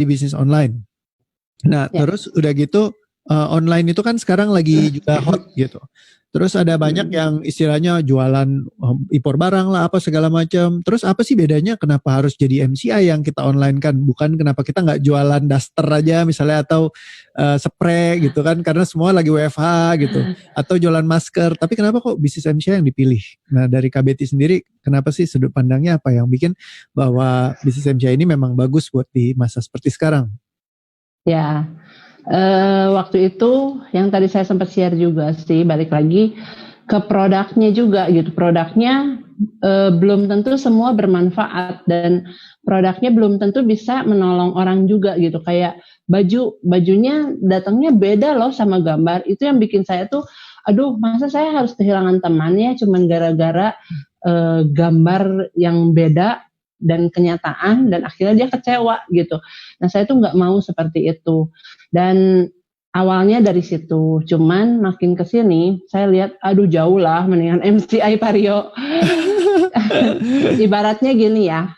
di bisnis online. Nah, terus udah gitu online itu kan sekarang lagi juga hot gitu. Terus ada banyak yang istilahnya jualan impor barang lah apa segala macam. Terus apa sih bedanya kenapa harus jadi MCI yang kita online kan? Bukan kenapa kita nggak jualan daster aja misalnya atau spray gitu kan? Karena semua lagi WFH gitu. Atau jualan masker. Tapi kenapa kok bisnis MCI yang dipilih? Nah dari KBT sendiri kenapa sih sudut pandangnya apa yang bikin bahwa bisnis MCI ini memang bagus buat di masa seperti sekarang? Ya, waktu itu yang tadi saya sempat share juga sih, balik lagi ke produknya juga gitu. Produknya belum tentu semua bermanfaat dan produknya belum tentu bisa menolong orang juga gitu. Kayak bajunya datangnya beda loh sama gambar. Itu yang bikin saya tuh, aduh masa saya harus kehilangan temannya cuman gara-gara gambar yang beda dan kenyataan, dan akhirnya dia kecewa gitu. Nah saya tuh nggak mau seperti itu. Dan awalnya dari situ, cuman makin kesini saya lihat, aduh jauh lah, mendingan MCI Vario. Ibaratnya gini ya,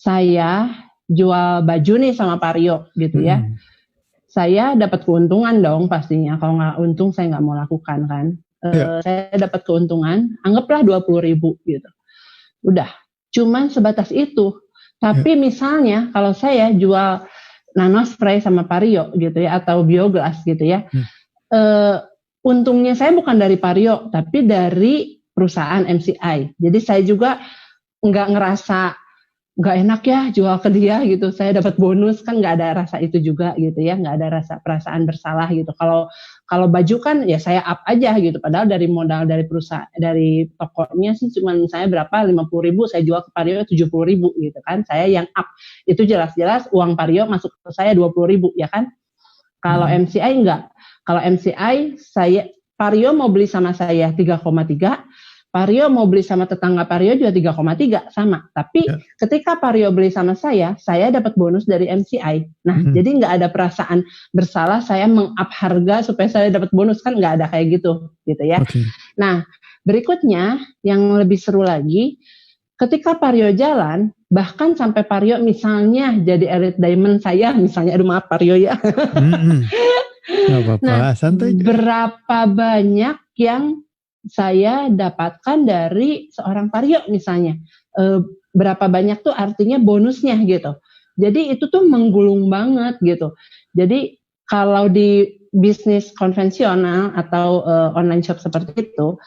saya jual baju nih sama Vario gitu ya. Saya dapat keuntungan dong pastinya. Kalau nggak untung saya nggak mau lakukan kan. Saya dapat keuntungan, anggaplah 20.000 gitu. Udah, cuman sebatas itu. Tapi misalnya kalau saya jual nano spray sama Vario gitu ya, atau bioglas gitu ya, untungnya saya bukan dari Vario tapi dari perusahaan MCI. Jadi saya juga nggak ngerasa nggak enak ya jual ke dia gitu, saya dapat bonus, kan nggak ada rasa itu juga gitu ya, nggak ada rasa perasaan bersalah gitu. Kalau baju kan ya saya up aja gitu, padahal dari modal dari perusahaan, dari tokonya sih cuma saya berapa, 50.000, saya jual ke Vario 70.000 gitu kan, saya yang up. Itu jelas-jelas uang Vario masuk ke saya 20.000 ya kan. Kalau MCI enggak. Kalau MCI saya, Vario mau beli sama saya 3,3, Vario mau beli sama tetangga Vario juga 3,3 sama. Tapi ketika Vario beli sama saya dapat bonus dari MCI. Nah, jadi nggak ada perasaan bersalah saya meng-up harga supaya saya dapat bonus, kan nggak ada kayak gitu ya. Nah, berikutnya yang lebih seru lagi, ketika Vario jalan, bahkan sampai Vario misalnya jadi Elite Diamond saya, misalnya, aduh maaf Vario ya. Nah, berapa banyak yang saya dapatkan dari seorang Vario misalnya, berapa banyak tuh artinya bonusnya gitu. Jadi itu tuh menggulung banget gitu. Jadi kalau di bisnis konvensional atau online shop seperti itu,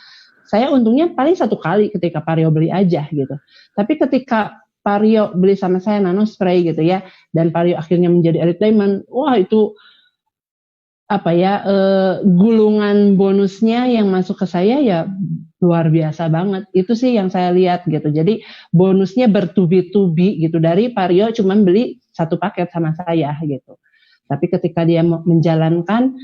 saya untungnya paling 1 kali ketika Vario beli aja gitu. Tapi ketika Vario beli sama saya nano spray gitu ya, dan Vario akhirnya menjadi Elite Diamond, wah itu gulungan bonusnya yang masuk ke saya ya luar biasa banget. Itu sih yang saya lihat gitu. Jadi bonusnya bertubi-tubi gitu, dari Vario cuman beli 1 paket sama saya gitu. Tapi ketika dia menjalankan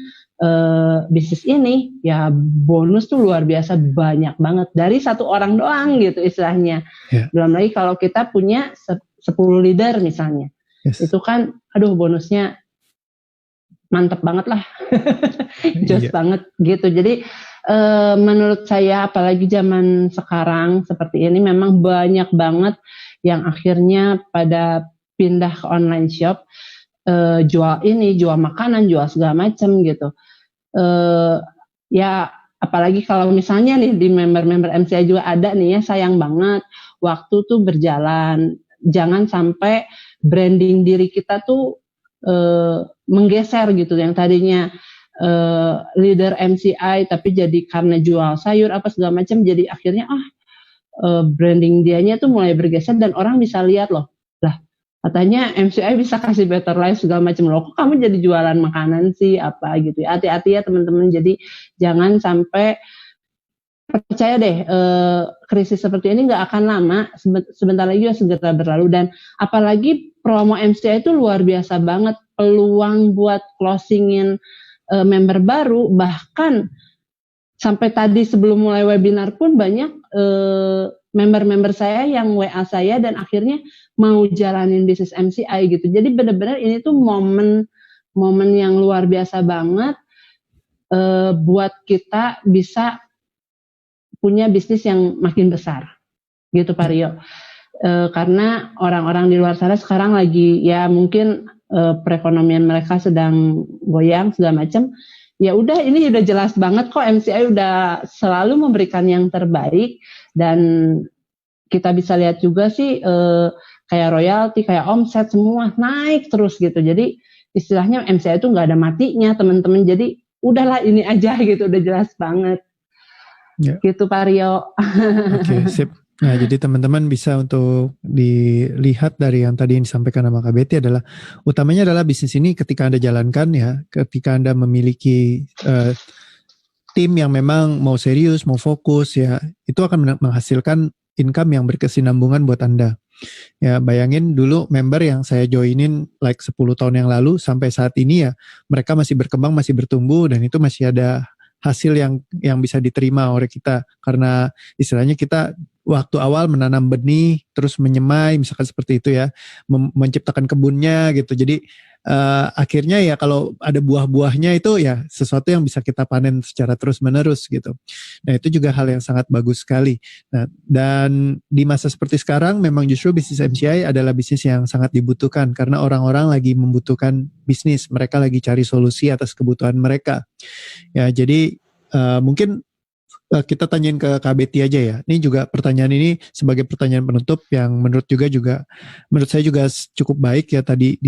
bisnis ini, ya bonus tuh luar biasa banyak banget dari 1 orang doang gitu istilahnya. Belum lagi kalau kita punya 10 leader misalnya, itu kan aduh bonusnya mantep banget lah. Jos banget gitu. Jadi menurut saya apalagi zaman sekarang seperti ini, memang banyak banget yang akhirnya pada pindah ke online shop, jual makanan, jual segala macam gitu. Ya apalagi kalau misalnya nih di member-member MCI juga ada nih ya, sayang banget waktu tuh berjalan, jangan sampai branding diri kita tuh menggeser gitu, yang tadinya leader MCI tapi jadi karena jual sayur apa segala macam, jadi akhirnya branding dianya tuh mulai bergeser dan orang bisa lihat loh, lah katanya MCI bisa kasih better life segala macam, loh kok kamu jadi jualan makanan sih apa gitu ya. Hati-hati ya teman-teman, jadi jangan sampai, percaya deh krisis seperti ini nggak akan lama, sebentar lagi juga segera berlalu. Dan apalagi promo MCI itu luar biasa banget, peluang buat closingin member baru, bahkan sampai tadi sebelum mulai webinar pun banyak member-member saya yang WA saya dan akhirnya mau jalanin bisnis MCI gitu. Jadi benar-benar ini tuh momen yang luar biasa banget buat kita bisa punya bisnis yang makin besar gitu Vario. karena orang-orang di luar sana sekarang lagi ya mungkin perekonomian mereka sedang goyang segala macam. Ya udah, ini udah jelas banget kok, MCI udah selalu memberikan yang terbaik, dan kita bisa lihat juga sih kayak royalti, kayak omset semua naik terus gitu. Jadi istilahnya MCI itu nggak ada matinya teman-teman. Jadi udahlah ini aja gitu, udah jelas banget. Ya. Gitu Pak Rio. Oke, sip. Nah, jadi teman-teman bisa untuk dilihat dari yang tadi yang disampaikan sama Kak Betty adalah utamanya adalah bisnis ini ketika Anda jalankan ya, ketika Anda memiliki tim yang memang mau serius, mau fokus ya, itu akan menghasilkan income yang berkesinambungan buat Anda. Ya, bayangin dulu member yang saya joinin like 10 tahun yang lalu sampai saat ini ya, mereka masih berkembang, masih bertumbuh, dan itu masih ada hasil yang bisa diterima oleh kita, karena istilahnya kita waktu awal menanam benih terus menyemai misalkan seperti itu ya, menciptakan kebunnya gitu. Jadi akhirnya ya kalau ada buah-buahnya itu ya sesuatu yang bisa kita panen secara terus menerus gitu. Nah, itu juga hal yang sangat bagus sekali. Nah, dan di masa seperti sekarang memang justru bisnis MCI adalah bisnis yang sangat dibutuhkan karena orang-orang lagi membutuhkan bisnis, mereka lagi cari solusi atas kebutuhan mereka. Ya, jadi mungkin kita tanyain ke Kak Betty aja ya. Ini juga pertanyaan ini sebagai pertanyaan penutup yang menurut saya juga cukup baik ya tadi